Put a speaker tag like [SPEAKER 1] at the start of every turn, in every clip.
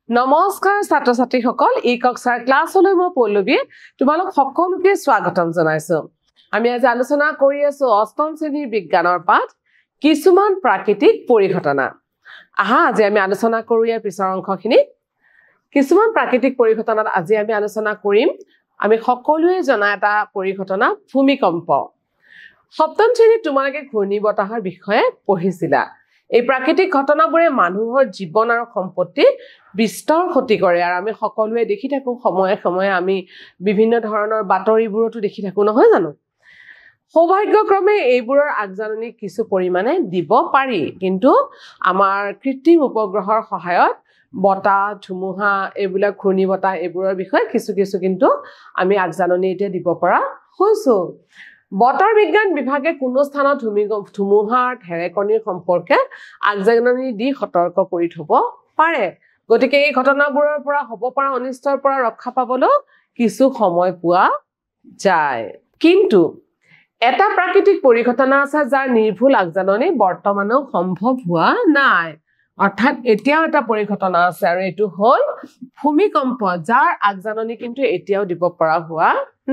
[SPEAKER 1] নমস্কাৰ ছাত্ৰ ছাত্ৰীসকল ই কক্সাৰ ক্লাছলৈ মই পল্লৱী তোমালোক সকলোকে স্বাগতম জনাইছো আমি আজি আলোচনা কৰি আছো অষ্টম শ্ৰেণীৰ বিজ্ঞানৰ পাঠ কিছুমান প্ৰাকৃতিক পৰিঘটনা আহা আজি আমি আলোচনা কৰো ইয়াৰ পিছৰ অংশখিনি কিছুমান প্ৰাকৃতিক পৰিঘটনাত আজি আমি আলোচনা কৰিম আমি সকলোৱে জনা এটা পৰিঘটনা ভূমিকম্প সপ্তম শ্ৰেণীত তোমালোকে ঘূৰ্ণীবতাহৰ বিষয়ে পঢ়িছিলা এই প্ৰাকৃতিক ঘটনাবোৰে মানুহৰ জীৱন আৰু সম্পত্তি বিস্তৰ ক্ষতি কৰে আৰু আমি সকলোৱে দেখি থাকো সময়ে সময়ে আমি বিভিন্ন ধৰণৰ বাতৰিবোৰতো দেখি থাকো নহয় জানো সৌভাগ্যক্ৰমে এইবোৰৰ আগজাননী কিছু পৰিমাণে দিব পাৰি কিন্তু আমাৰ কৃত্ৰিম উপগ্ৰহৰ সহায়ত বতাহ ধুমুহা এইবিলাক ঘূৰ্ণীবতাহ এইবোৰৰ বিষয়ে কিছু কিন্তু আমি আগজাননী এতিয়া দিব পৰা হৈছো বতৰ বিজ্ঞান বিভাগে কোনো স্থানত ধুমুহাৰ ঢেৰেকণিৰ সম্পৰ্কে আগজাননী দি সতৰ্ক কৰি থব পাৰে গতিকে এই ঘটনাবোৰৰ পৰা হ'ব পৰা অনিষ্টৰ পৰা ৰক্ষা পাবলৈ কিছু সময় পোৱা যায় কিন্তু এটা প্ৰাকৃতিক পৰিঘটনা আছে যাৰ নিৰ্ভুল আগজাননী বৰ্তমানেও সম্ভৱ হোৱা নাই অৰ্থাৎ এতিয়াও এটা পৰিঘটনা আছে আৰু এটো হ'ল ভূমিকম্প যাৰ আগজাননী কিন্তু এতিয়াও দিব পৰা হোৱা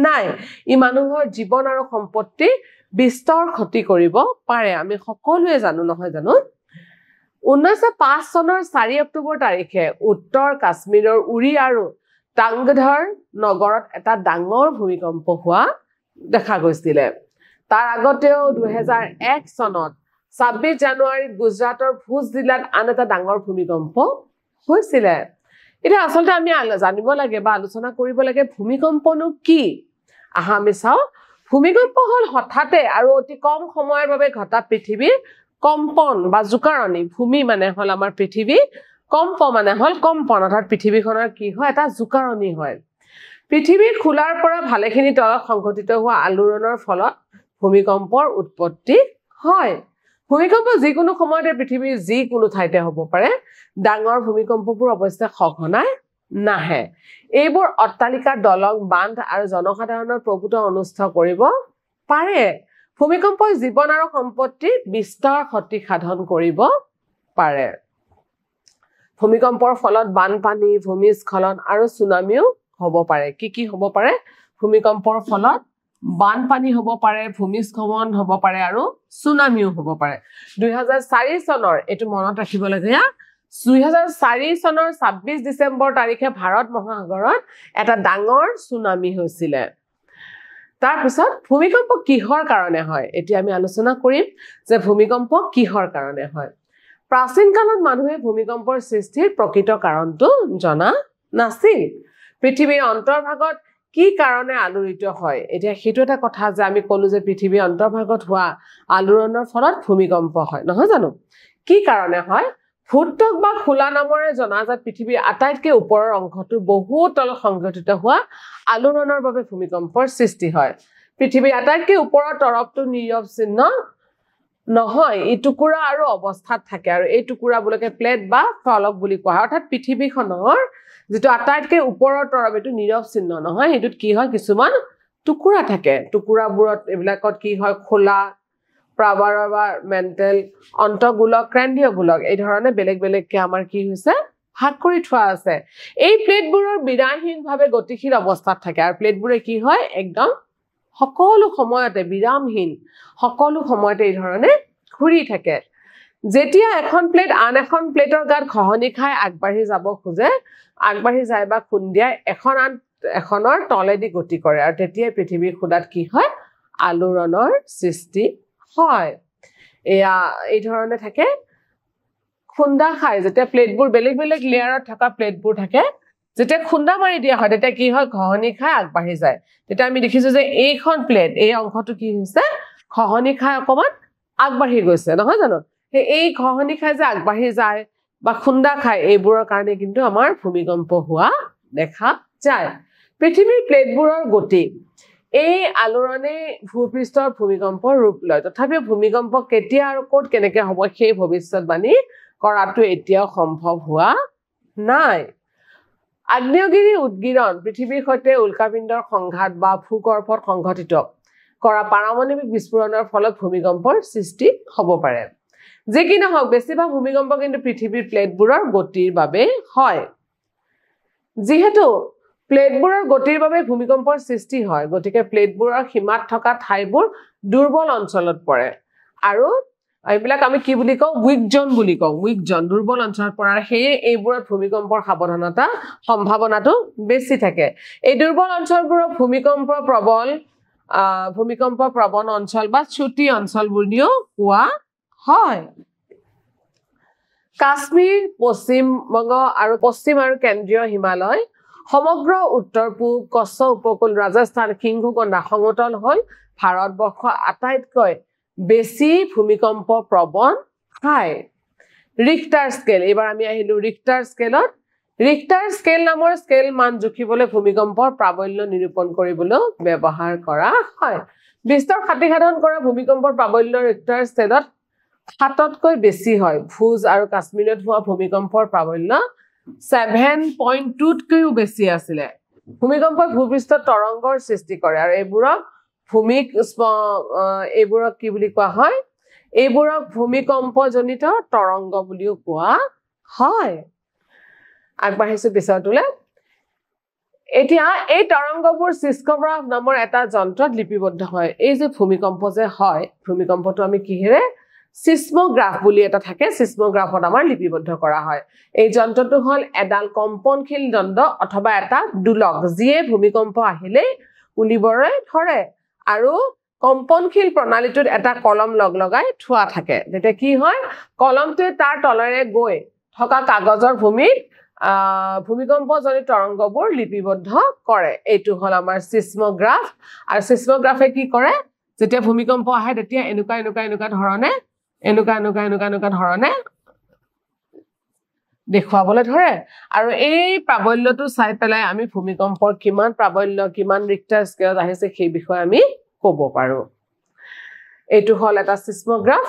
[SPEAKER 1] নাই ই মানুহৰ জীৱন আৰু সম্পত্তি বিস্তৰ ক্ষতি কৰিব পাৰে আমি সকলোৱে জানো নহয় জানো 1905 চনৰ 4 অক্টোবৰ তাৰিখে উত্তৰ কাশ্মীৰৰ উৰি আৰু টাংগধৰ নগৰত এটা ডাঙৰ ভূমিকম্প হোৱা দেখা গৈছিল তাৰ আগতেও 2001 চনত 26 জানুৱাৰীত গুজৰাটৰ ভুজ জিলাত আন এটা ডাঙৰ ভূমিকম্প হৈছিল এটা আসলতে আমি জানিব লাগে বা আলোচনা কৰিব লাগে ভূমিকম্পনো কি আহা আমি চাও ভূমিকম্প হল হঠাতে আৰু অতি কম সময়ৰ বাবে ঘটা পৃথিৱীৰ কম্পন বা জুকাৰণি ভূমি মানে হল আমাৰ পৃথিৱী কম্প মানে হল কম্পন অৰ্থাৎ পৃথিৱীখনৰ কি হয় এটা জুকাৰণি হয় পৃথিৱীৰ খোলাৰ পৰা ভালেখিনি তলত সংঘটিত হোৱা আলোড়নৰ ফলত ভূমিকম্পৰ উৎপত্তি হয় ভূমিকম্প যিকোনো সময়তে পৃথিৱীৰ যিকোনো ঠাইতে হ'ব পাৰে ডাঙৰ ভূমিকম্পবোৰ অৱশ্যে সঘনাই নাহে এইবোৰ অট্টালিকা দলং বান্ধ আৰু জনসাধাৰণৰ প্ৰভুত্ব অনিষ্ট কৰিব পাৰে ভূমিকম্পই জীৱন আৰু সম্পত্তি বিস্তৰ ক্ষতি সাধন কৰিব পাৰে ভূমিকম্পৰ ফলত বানপানী ভূমিস্খলন আৰু সুনামিও হ'ব পাৰে কি হ'ব পাৰে ভূমিকম্পৰ ফলত বানপানী হ'ব পাৰে ভূমিস্খলন হ'ব পাৰে আৰু সুনামিও হ'ব পাৰে 2004 চনৰ এটো মনত ৰাখিব লাগে 2004 চনৰ 26 ডিসেম্বৰ তাৰিখে ভাৰত মহাসাগৰত এটা ডাঙৰ সুনামি হৈছিল তাৰ পিছত ভূমিকম্প কিহৰ কাৰণে হয় এতিয়া আমি আলোচনা কৰিম যে ভূমিকম্প কিহৰ কাৰণে হয় প্ৰাচীন কালত মানুহে ভূমিকম্পৰ সৃষ্টিৰ প্ৰকৃত কাৰণটো জনা নাছিল পৃথিৱীৰ অন্তৰ্ভাগত কি কাৰণে আলোড়িত হয় এতিয়া হেতু এটা কথা যে আমি কলো যে পৃথিৱীৰ অন্তৰ্ভাগত হোৱা আলোড়নৰ ফলত ভূমিকম্প হয় নহয় জানো কি কাৰণে হয় ভূত্বক বা খোলা নামৰে জনাজাত পৃথিৱীৰ আটাইতকৈ ওপৰৰ অংশটো বহুত তলত সংঘটিত হোৱা আলোড়নৰ বাবে ভূমিকম্পৰ সৃষ্টি হয় পৃথিৱীৰ আটাইতকৈ ওপৰৰ তৰফটো নীৰৱ চিহ্ন নহয় এই টুকুৰা আৰু অৱস্থাত থাকে আৰু এই টুকুৰাবোৰকে প্লেট বা ফলক বুলি কোৱা হয় অৰ্থাৎ পৃথিৱীখনৰ যেটো আটাইতকৈ ওপৰৰ তৰফ এটো নীৰৱ চিহ্ন নহয় হেতুত কি হয় কিছুমান টুকুৰা থাকে টুকুৰাবোৰত এবিলাকত কি হয় খোলা প্ৰাবাৰবাৰ মেন্টেল অন্তগোলক কেন্দ্ৰীয় গোলক এই ধৰণে বেলেগ আমাৰ কি হৈছে ভাগ কৰি থোৱা আছে এই প্লেটবোৰৰ বিৰামহীনভাৱে গতিশীল অৱস্থাত থাকে আৰু প্লেটবোৰে কি হয় একদম সকলো সময়তে বিৰামহীন সকলো সময়তে এই ধৰণে ঘূৰি থাকে যেতিয়া এখন প্লেট আন এখন প্লেটৰ গাত খহনি খাই আগবাঢ়ি যাব খোজে আগবাঢ়ি যায় বা খুন্দিয়াই এখনৰ তলেদি গতি কৰে আৰু তেতিয়া পৃথিৱীৰ খুদাত কি হয় আলোড়নৰ সৃষ্টি হয় এয়া এই ধৰণে থাকে খুন্দা খাই যেতিয়া প্লেটবোৰ বেলেগ লেয়াৰত থকা প্লেটবোৰ থাকে যেতিয়া খুন্দা মাৰি দিয়া হয় তেতিয়া কি হয় খহনি খাই আগবাঢ়ি যায় তেতিয়া আমি দেখিছো যে এইখন প্লেট এই অংশটো কি হৈছে খহনি খাই অকমান আগবাঢ়ি গৈছে নহয় জানো এই খহনি খাই যে আগবাঢ়ি যায় বা খুন্দা খাই এইবোৰৰ কাৰণে কিন্তু আমাৰ ভূমিকম্প হোৱা দেখা যায় পৃথিৱীৰ প্লেটবোৰৰ গতি এই আলোড়নে ভূপৃষ্ঠৰ ভূমিকম্পৰ ৰূপ লয় তথাপিও ভূমিকম্প কেতিয়া আৰু ক'ত কেনেকৈ হ'ব সেই ভৱিষ্যৎবাণী কৰাটো এতিয়াও সম্ভৱ হোৱা নাই আগ্নেয়গিৰি উদ্গীৰণ পৃথিৱীৰ সৈতে উল্কাপিণ্ডৰ সংঘাত বা ভূগৰ্ভত সংঘটিত কৰা পাৰমাণৱিক বিস্ফোৰণৰ ফলত ভূমিকম্পৰ সৃষ্টি হ'ব পাৰে যে কি নহওক বেছিভাগ ভূমিকম্প কিন্তু পৃথিৱীৰ প্লেটবোৰৰ গতিৰ বাবে হয় যিহেতু প্লেটবোৰৰ গতিৰ বাবে ভূমিকম্পৰ সৃষ্টি হয় গতিকে প্লেটবোৰৰ সীমাত থকা ঠাইবোৰ দুৰ্বল অঞ্চলত পৰে আৰু এইবিলাক আমি কি বুলি কওঁ উইক জোন বুলি কওঁ উইক জোন দুৰ্বল অঞ্চলত পৰাৰ হেয়ে এইবোৰত ভূমিকম্পৰ সাৱধানতা সম্ভাৱনাটো বেছি থাকে এই দুৰ্বল অঞ্চলবোৰৰ ভূমিকম্প প্ৰবণ অঞ্চল বা ছুটি অঞ্চল বুলিও কোৱা হয় কাশ্মীৰ পশ্চিমবংগ আৰু পশ্চিম আৰু কেন্দ্ৰীয় হিমালয় সমগ্ৰ উত্তৰ পূব কচ্ছ উপকূল ৰাজস্থান সিংহগণ্ডা সমতল হল ভাৰতবৰ্ষ আটাইতকৈ বেছি ভূমিকম্প প্ৰবণ ঠাই ৰিক্টাৰ স্কেল এবাৰ আমি আহিলো ৰিক্টাৰ স্কেল নামৰ স্কেল মান জুখিবলৈ ভূমিকম্পৰ প্ৰাবল্য নিৰূপণ কৰিবলৈ ব্যৱহাৰ কৰা হয় বিস্তৰ খাতি সাধন কৰা ভূমিকম্পৰ প্ৰাবল্য ৰিক্টাৰ স্কেলত 7তকৈ বেছি হয় ভুজ আৰু কাশ্মীৰত হোৱা ভূমিকম্পৰ প্ৰাবল্য 7.2তকৈও বেছি আছিল ভূমিকম্পই ভূপৃষ্ঠত তৰংগৰ সৃষ্টি কৰে আৰু এইবোৰক কি বুলি কোৱা হয় এইবোৰক ভূমিকম্পজনিত তৰংগ বুলিও কোৱা হয় আগবাঢ়িছো পিছৰটোলে এতিয়া এই তৰংগবোৰ সিস্কোগ্ৰাফ নামৰ এটা যন্ত্ৰত লিপিবদ্ধ হয় এই যে ভূমিকম্প যে হয় ভূমিকম্পটো আমি কিহেৰে সিসমোগ্ৰাফ বুলি এটা থাকে সিসমোগ্ৰাফত আমাৰ লিপিবদ্ধ কৰা হয় এই যন্ত্ৰটো হল এডাল কম্পনশীল দণ্ড অথবা এটা দুলক যিয়ে ভূমিকম্প আহিলে উলিবৰে ধৰে আৰু কম্পনশীল প্ৰণালীটোত এটা কলম লগাই থোৱা থাকে যেটা কি হয় কলমটোৱে তাৰ তলেৰে গৈ থকা কাগজৰ ভূমিত ভূমিকম্পজনিত তৰংগবোৰ লিপিবদ্ধ কৰে এইটো হল আমাৰ সিসমোগ্ৰাফ আৰু সিসমোগ্ৰাফে কি কৰে যেতিয়া ভূমিকম্প আহে তেতিয়া এনেকুৱা ধৰণে দেখুৱাবলৈ ধৰে আৰু এই প্ৰাবল্যটো চাই পেলাই আমি ভূমিকম্পৰ কিমান প্ৰাবল্য কিমান ৰিক্টাৰ স্কেলত আহিছে সেই বিষয়ে আমি ক'ব পাৰো এইটো হল এটা সিসমোগ্ৰাফ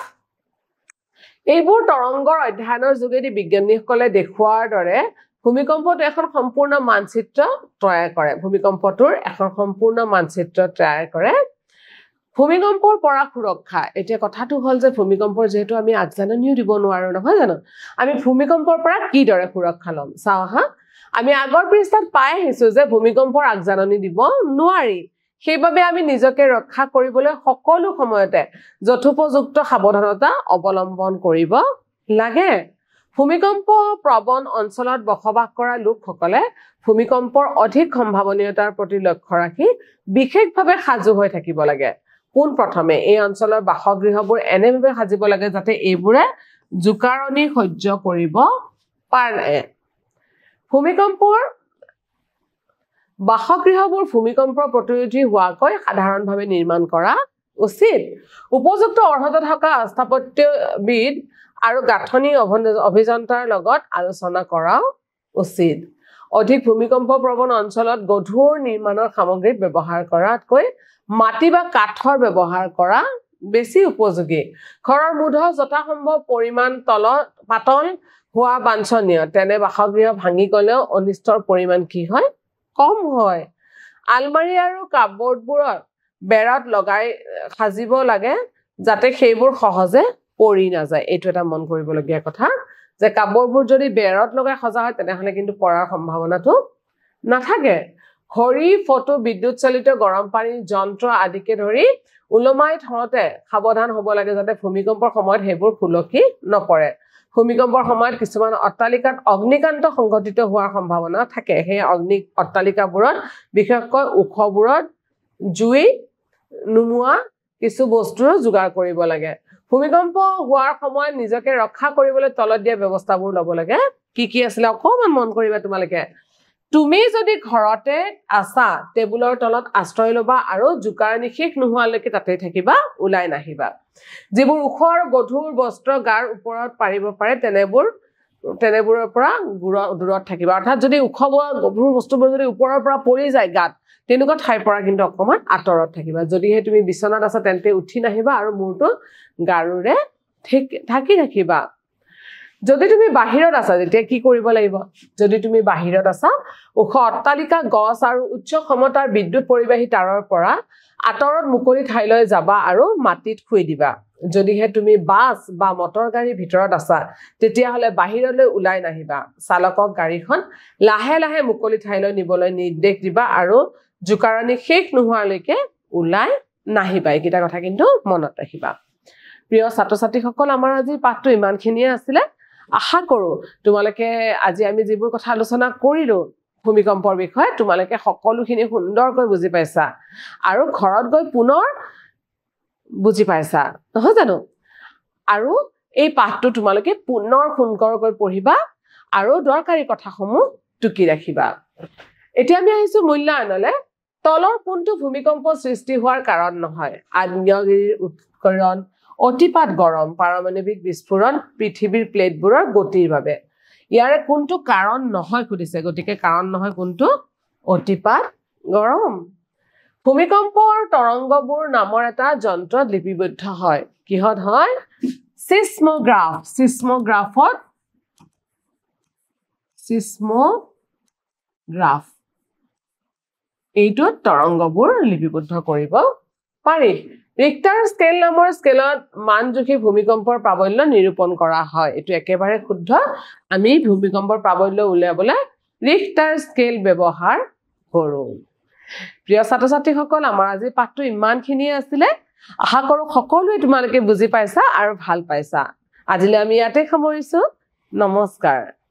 [SPEAKER 1] এইবোৰ তৰংগৰ অধ্যয়নৰ যোগেদি বিজ্ঞানীসকলে দেখুৱাৰ দৰে ভূমিকম্পটো এখন সম্পূৰ্ণ মানচিত্ৰ তৈয়াৰ কৰে ভূমিকম্পৰ পৰা সুৰক্ষা এতিয়া কথাটো হল যে ভূমিকম্পৰ যেহেতু আমি আগজাননীও দিব নোৱাৰো নহয় জানো আমি ভূমিকম্পৰ পৰা কি দৰে সুৰক্ষা লম চাও হা আমি আগৰ পৃষ্ঠাত পাই আহিছো যে ভূমিকম্পৰ আগজাননী দিব নোৱাৰি সেইবাবে আমি নিজকে ৰক্ষা কৰিবলৈ সকলো সময়তে যথোপযুক্ত সাৱধানতা অৱলম্বন কৰিব লাগে ভূমিকম্প প্ৰবণ অঞ্চলত বসবাস কৰা লোকসকলে ভূমিকম্পৰ অধিক সম্ভাৱনীয়তাৰ প্ৰতি লক্ষ্য ৰাখি বিশেষভাৱে সাজু হৈ থাকিব লাগে কোন প্ৰথমে এই অঞ্চলৰ বাসগৃহবোৰ এনেভাৱে সাজিব লাগে যাতে এইবোৰে জুকাৰণি সহ্য কৰিব পাৰে ভূমিকম্পৰ বাসগৃহবোৰ ভূমিকম্প প্ৰতিৰোধী হোৱাকৈ সাধাৰণভাৱে নিৰ্মাণ কৰা উচিত উপযুক্ত অৰ্হতা থকা স্থাপত্যবিদ আৰু গাঁথনি অভিযন্তাৰ লগত আলোচনা কৰা উচিত অধিক ভূমিকম্প প্ৰবণ অঞ্চলত গধুৰ নিৰ্মাণৰ সামগ্ৰী ব্যৱহাৰ কৰাতকৈ মাটি বা কাঠৰ ব্যৱহাৰ কৰা বেছি উপযোগী ঘৰৰ মুধ যথাসম্ভৱ পৰিমাণ পাতল হোৱা বাঞ্ছনীয় তেনে বাসগৃহ ভাঙি গলেও অনিষ্টৰ পৰিমাণ কি হয় কম হয় আলমাৰী আৰু কাপবৰ্ডবোৰত বেৰত লগাই সাজিব লাগে যাতে সেইবোৰ সহজে পৰি নাযায় এইটো এটা মন কৰিবলগীয়া কথা যে কাপবৰ্ডবোৰ যদি বেৰত লগাই সজা হয় তেনেহলে কিন্তু পৰাৰ সম্ভাৱনাটো নাথাকে ঘড়ী ফটো বিদ্যুৎ চালিত গৰম পানী যন্ত্ৰ আদিকে ধৰি উলমাই থওঁতে সাৱধান হ'ব লাগে যাতে ভূমিকম্পৰ সময়ত হেবোৰ ফুলকি নপৰে ভূমিকম্পৰ সময়ত কিছুমান অট্টালিকাত অগ্নিকাণ্ড সংঘটিত হোৱাৰ সম্ভাৱনা থাকে সেই অট্টালিকাবোৰত বিশেষকৈ ওখবোৰত জুই নুমুৱা কিছু বস্তুৰ যোগাৰ কৰিব লাগে ভূমিকম্প হোৱাৰ সময়ত নিজকে ৰক্ষা কৰিবলৈ তলত দিয়া ব্যৱস্থাবোৰ ল'ব লাগে কি আছিল অকমান মন কৰিবা তোমালোকে তুমি যদি ঘৰতে আছা টেবুলৰ তলত আশ্ৰয় লবা আৰু জুকাৰণি শেষ নোহোৱালৈকে তাতে থাকিবা উলাই নাহিবা যিবোৰ ওখ আৰু গধুৰ বস্ত্ৰ গাৰ ওপৰত পাৰিব পাৰে তেনেবোৰৰ পৰা দূৰত থাকিবা অৰ্থাৎ যদি ওখ গধুৰ বস্তুবোৰ যদি ওপৰৰ পৰা পৰি যায় গাত তেনেকুৱা ঠাইৰ পৰা কিন্তু অকমান আঁতৰত থাকিবা যদিহে তুমি বিছনাত আছা তেন্তে উঠি নাহিবা আৰু মূৰটো গাৰুৰে ঢাকি ৰাখিবা যদি তুমি বাহিৰত আছা তেতিয়া কি কৰিব লাগিব যদি তুমি বাহিৰত আছা ওখ অট্টালিকা গছ আৰু উচ্চ ক্ষমতাৰ বিদ্যুৎ পৰিবাহী তাৰৰ পৰা আঁতৰত মুকলি ঠাইলৈ যাবা আৰু মাটিত শুই দিবা যদিহে তুমি বাছ বা মটৰ গাড়ীৰ ভিতৰত আছা তেতিয়া হলে বাহিৰলৈ ওলাই নাহিবা চালকক গাড়ীখন লাহে লাহে মুকলি ঠাইলৈ নিবলৈ নিৰ্দেশ দিবা আৰু জুকাৰণি শেষ নোহোৱালৈকে ওলাই নাহিবা এইকেইটা কথা কিন্তু মনত ৰাখিবা প্ৰিয় ছাত্ৰ ছাত্ৰীসকল আমাৰ আজি পাঠটো ইমানখিনিয়ে আছিল আশা কৰো তোমালোকে আজি আমি যিবোৰ কথা আলোচনা কৰিলো ভূমিকম্পৰ বিষয়ে তোমালোকে সকলোখিনি সুন্দৰকৈ বুজি পাইছা আৰু ঘৰত গৈ পুনৰ বুজি পাইছা নহয় জানো আৰু এই পাঠটো তোমালোকে পুনৰ সুন্দৰকৈ পঢ়িবা আৰু দৰকাৰী কথাসমূহ টুকি ৰাখিবা এতিয়া আমি আহিছো মূল্যায়নলৈ তলৰ কোনটো ভূমিকম্প সৃষ্টি হোৱাৰ কাৰণ নহয় আগ্নেয়গিৰিৰ উৎকৰণ অতিপাত গৰম পাৰমাণৱিক বিস্ফোৰণ পৃথিৱীৰ প্লেটবোৰৰ গতিৰ বাবে ইয়াৰে কোনটো কাৰণ নহয় খুদিছে গতিকে কাৰণ নহয় কোনটো অতিপাত গৰম ভূমিকম্পৰ তৰংগবোৰ নামৰ এটা যন্ত্ৰত লিপিবদ্ধ হয় কিহত হয় সিসমোগ্ৰাফ এইটো তৰংগবোৰ লিপিবদ্ধ কৰিব পাৰি ৰিক্টাৰ স্কেল নামৰ স্কেলত মান জুখি ভূমিকম্পৰ প্ৰাবল্য নিৰূপণ কৰা হয় এটো একেবাৰে শুদ্ধ আমি ভূমিকম্পৰ প্ৰাবল্য উলিয়াবলৈ ৰিক্টাৰ স্কেল ব্যৱহাৰ কৰো প্ৰিয় ছাত্ৰ ছাত্ৰীসকল আমাৰ আজি পাঠটো ইমানখিনিয়ে আছিল আশা কৰো সকলোৱে তোমালোকে বুজি পাইছা আৰু ভাল পাইছা আজিলৈ আমি ইয়াতে সামৰিছো নমস্কাৰ